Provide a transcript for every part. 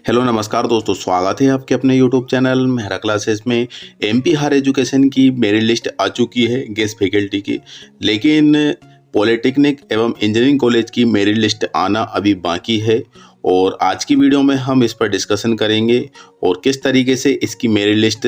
Hello नमस्कार दोस्तों, स्वागत है आपके अपने यूट्यूब चैनल मेहरा क्लासेस में। एमपी हायर एजुकेशन की मेरिट लिस्ट आ चुकी है गेस्ट फैकल्टी की, लेकिन पॉलिटेक्निक एवं इंजीनियरिंग कॉलेज की मेरिट लिस्ट आना अभी बाकी है। और आज की वीडियो में हम इस पर डिस्कशन करेंगे और किस तरीके से इसकी मेरिट लिस्ट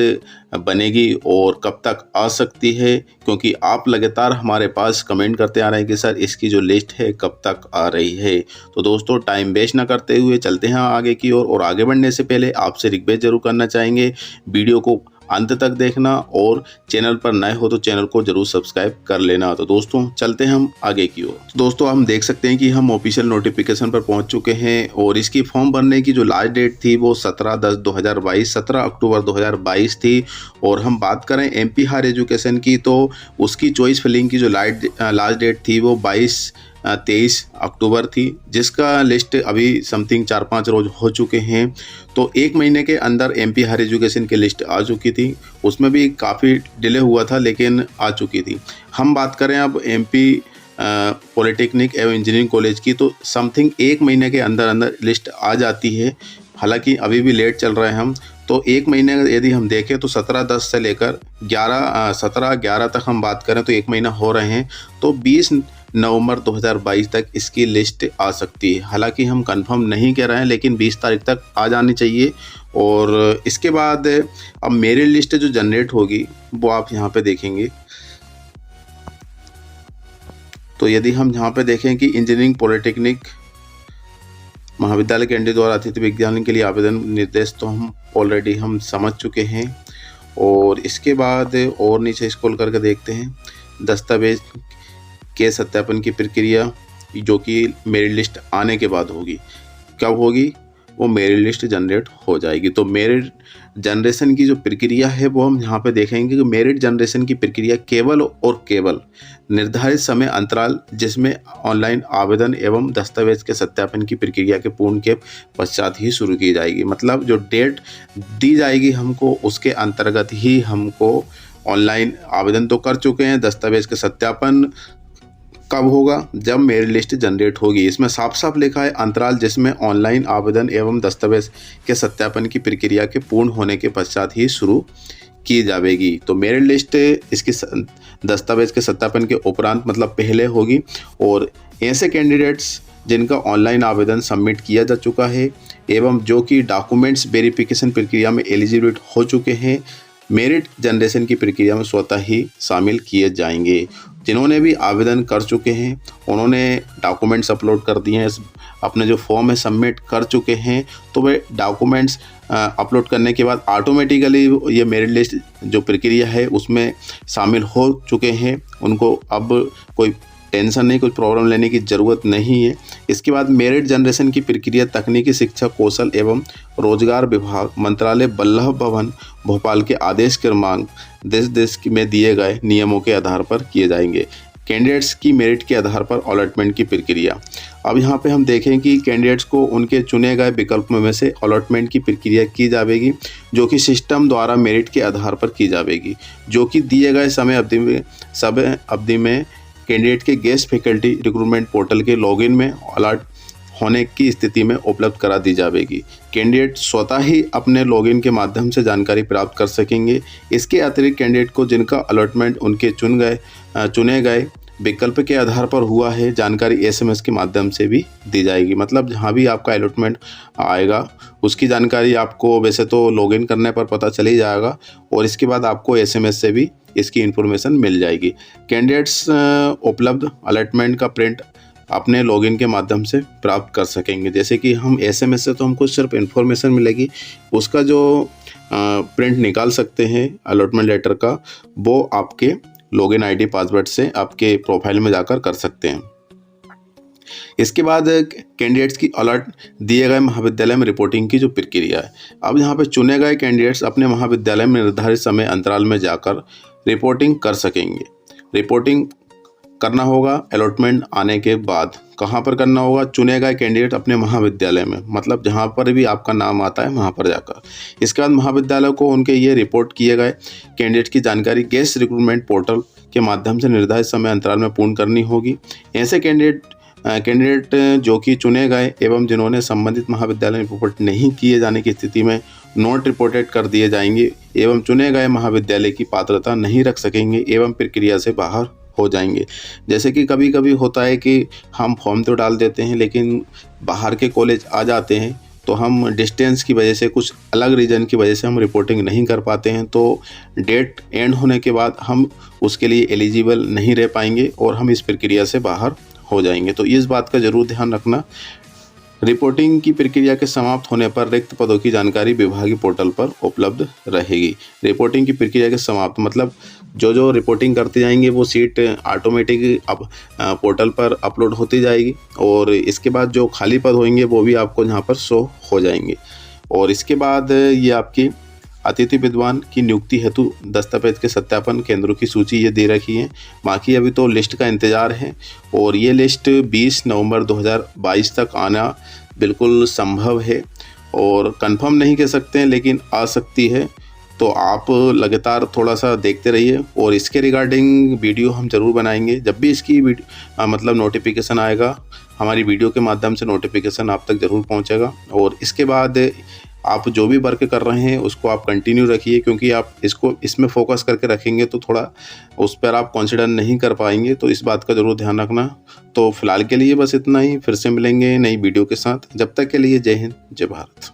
बनेगी और कब तक आ सकती है, क्योंकि आप लगातार हमारे पास कमेंट करते आ रहे हैं कि सर इसकी जो लिस्ट है कब तक आ रही है। तो दोस्तों टाइम वेस्ट ना करते हुए चलते हैं आगे की ओर। और आगे बढ़ने से पहले आपसे रिक्वेस्ट जरूर करना चाहेंगे वीडियो को अंत तक देखना और चैनल पर नए हो तो चैनल को जरूर सब्सक्राइब कर लेना। तो दोस्तों चलते हैं हम आगे की ओर। दोस्तों हम देख सकते हैं कि हम ऑफिशियल नोटिफिकेशन पर पहुंच चुके हैं और इसकी फॉर्म भरने की जो लास्ट डेट थी वो 17 अक्टूबर 2022 थी। और हम बात करें एमपी हायर एजुकेशन की तो उसकी चॉइस फिलिंग की जो लास्ट डेट थी वो 23 अक्टूबर थी, जिसका लिस्ट अभी समथिंग 4-5 रोज हो चुके हैं। तो एक महीने के अंदर एमपी हायर एजुकेशन की लिस्ट आ चुकी थी, उसमें भी काफ़ी डिले हुआ था लेकिन आ चुकी थी। हम बात करें अब एमपी पॉलिटेक्निक एवं इंजीनियरिंग कॉलेज की तो समथिंग एक महीने के अंदर अंदर लिस्ट आ जाती है। हालांकि अभी भी लेट चल रहे हैं हम, तो एक महीने यदि हम देखें तो 17/10 से लेकर 17/11 तक हम बात करें तो एक महीना हो रहे हैं। तो 20 नवंबर 2022 तक इसकी लिस्ट आ सकती है। हालांकि हम कंफर्म नहीं कह रहे हैं, लेकिन 20 तारीख तक आ जानी चाहिए। और इसके बाद अब मेरिट लिस्ट जो जनरेट होगी वो आप यहाँ पे देखेंगे। तो यदि हम यहाँ पे देखें कि इंजीनियरिंग पॉलिटेक्निक महाविद्यालय कैंडिडेट द्वारा अतिथि विज्ञान के लिए आवेदन निर्देश तो हम ऑलरेडी हम समझ चुके हैं। और इसके बाद और नीचे स्क्रॉल करके देखते हैं दस्तावेज के सत्यापन की प्रक्रिया, जो कि मेरिट लिस्ट आने के बाद होगी। कब होगी? वो मेरिट लिस्ट जनरेट हो जाएगी। तो मेरिट जनरेशन की जो प्रक्रिया है वो हम यहाँ पे देखेंगे कि मेरिट जनरेशन की प्रक्रिया केवल और केवल निर्धारित समय अंतराल जिसमें ऑनलाइन आवेदन एवं दस्तावेज के सत्यापन की प्रक्रिया के पूर्ण के पश्चात ही शुरू की जाएगी। मतलब जो डेट दी जाएगी हमको उसके अंतर्गत ही हमको ऑनलाइन आवेदन तो कर चुके हैं, दस्तावेज के सत्यापन कब होगा? जब मेरिट लिस्ट जनरेट होगी। इसमें साफ साफ लिखा है अंतराल जिसमें ऑनलाइन आवेदन एवं दस्तावेज के सत्यापन की प्रक्रिया के पूर्ण होने के पश्चात ही शुरू की जाएगी। तो मेरिट लिस्ट इसकी दस्तावेज के सत्यापन के उपरांत मतलब पहले होगी। और ऐसे कैंडिडेट्स जिनका ऑनलाइन आवेदन सबमिट किया जा चुका है एवं जो कि डॉक्यूमेंट्स वेरिफिकेशन प्रक्रिया में एलिजिबल हो चुके हैं, मेरिट जनरेशन की प्रक्रिया में स्वतः ही शामिल किए जाएंगे। जिन्होंने भी आवेदन कर चुके हैं उन्होंने डॉक्यूमेंट्स अपलोड कर दिए हैं, अपने जो फॉर्म है सबमिट कर चुके हैं, तो वे डॉक्यूमेंट्स अपलोड करने के बाद ऑटोमेटिकली ये मेरिट लिस्ट जो प्रक्रिया है उसमें शामिल हो चुके हैं। उनको अब कोई टेंशन नहीं, कुछ प्रॉब्लम लेने की ज़रूरत नहीं है। इसके बाद मेरिट जनरेशन की प्रक्रिया तकनीकी शिक्षा कौशल एवं रोजगार विभाग मंत्रालय वल्लभ भवन भोपाल के आदेश क्रमांक देश में दिए गए नियमों के आधार पर किए जाएंगे। कैंडिडेट्स की मेरिट के आधार पर अलॉटमेंट की प्रक्रिया। अब यहाँ पे हम देखें कि कैंडिडेट्स को उनके चुने गए विकल्पों में से अलॉटमेंट की प्रक्रिया की जाएगी, जो कि सिस्टम द्वारा मेरिट के आधार पर की जाएगी, जो कि दिए गए समय अवधि में कैंडिडेट के गेस्ट फैकल्टी रिक्रूटमेंट पोर्टल के लॉगिन में अलॉट होने की स्थिति में उपलब्ध करा दी जाएगी। कैंडिडेट स्वतः ही अपने लॉगिन के माध्यम से जानकारी प्राप्त कर सकेंगे। इसके अतिरिक्त कैंडिडेट को जिनका अलॉटमेंट उनके चुने गए विकल्प के आधार पर हुआ है, जानकारी एसएमएस के माध्यम से भी दी जाएगी। मतलब जहाँ भी आपका अलॉटमेंट आएगा उसकी जानकारी आपको वैसे तो लॉगिन करने पर पता चल ही जाएगा, और इसके बाद आपको एसएमएस से भी इसकी इन्फॉर्मेशन मिल जाएगी। कैंडिडेट्स उपलब्ध अलॉटमेंट का प्रिंट अपने लॉगिन के माध्यम से प्राप्त कर सकेंगे। जैसे कि हम एसएमएस से तो हमको सिर्फ इन्फॉर्मेशन मिलेगी, उसका जो प्रिंट निकाल सकते हैं अलॉटमेंट लेटर का, वो आपके लॉगिन आईडी पासवर्ड से आपके प्रोफाइल में जाकर कर सकते हैं। इसके बाद कैंडिडेट्स की अलॉट दिए गए महाविद्यालय में रिपोर्टिंग की जो प्रक्रिया है। अब यहाँ पे चुने गए कैंडिडेट्स अपने महाविद्यालय में निर्धारित समय अंतराल में जाकर रिपोर्टिंग कर सकेंगे। रिपोर्टिंग करना होगा अलॉटमेंट आने के बाद। कहाँ पर करना होगा? चुने गए कैंडिडेट अपने महाविद्यालय में, मतलब जहाँ पर भी आपका नाम आता है वहाँ पर जाकर। इसके बाद महाविद्यालय को उनके ये रिपोर्ट किए गए कैंडिडेट की जानकारी गेस्ट रिक्रूटमेंट पोर्टल के माध्यम से निर्धारित समय अंतराल में पूर्ण करनी होगी। ऐसे कैंडिडेट कैंडिडेट जो कि चुने गए एवं जिन्होंने संबंधित महाविद्यालय में रिपोर्ट नहीं किए जाने की स्थिति में नॉट रिपोर्टेड कर दिए जाएंगे एवं चुने गए महाविद्यालय की पात्रता नहीं रख सकेंगे एवं प्रक्रिया से बाहर हो जाएंगे। जैसे कि कभी कभी होता है कि हम फॉर्म तो डाल देते हैं लेकिन बाहर के कॉलेज आ जाते हैं, तो हम डिस्टेंस की वजह से, कुछ अलग रीज़न की वजह से हम रिपोर्टिंग नहीं कर पाते हैं, तो डेट एंड होने के बाद हम उसके लिए एलिजिबल नहीं रह पाएंगे और हम इस प्रक्रिया से बाहर हो जाएंगे। तो इस बात का ज़रूर ध्यान रखना। रिपोर्टिंग की प्रक्रिया के समाप्त होने पर रिक्त पदों की जानकारी विभागीय पोर्टल पर उपलब्ध रहेगी। रिपोर्टिंग की प्रक्रिया के समाप्त मतलब जो रिपोर्टिंग करते जाएंगे वो सीट ऑटोमेटिक अब पोर्टल पर अपलोड होती जाएगी और इसके बाद जो खाली पद होंगे वो भी आपको यहाँ पर शो हो जाएंगे। और इसके बाद ये आपकी अतिथि विद्वान की नियुक्ति हेतु दस्तावेज के सत्यापन केंद्रों की सूची ये दे रखी है। बाकी अभी तो लिस्ट का इंतज़ार है और ये लिस्ट 20 नवंबर 2022 तक आना बिल्कुल संभव है और कंफर्म नहीं कह सकते हैं लेकिन आ सकती है। तो आप लगातार थोड़ा सा देखते रहिए और इसके रिगार्डिंग वीडियो हम ज़रूर बनाएंगे। जब भी इसकी मतलब नोटिफिकेशन आएगा, हमारी वीडियो के माध्यम से नोटिफिकेशन आप तक ज़रूर पहुंचेगा। और इसके बाद आप जो भी वर्क कर रहे हैं उसको आप कंटिन्यू रखिए, क्योंकि आप इसमें फोकस करके रखेंगे तो थोड़ा उस पर आप कंसिडर नहीं कर पाएंगे, तो इस बात का ज़रूर ध्यान रखना। तो फिलहाल के लिए बस इतना ही, फिर से मिलेंगे नई वीडियो के साथ। जब तक के लिए जय हिंद, जय भारत।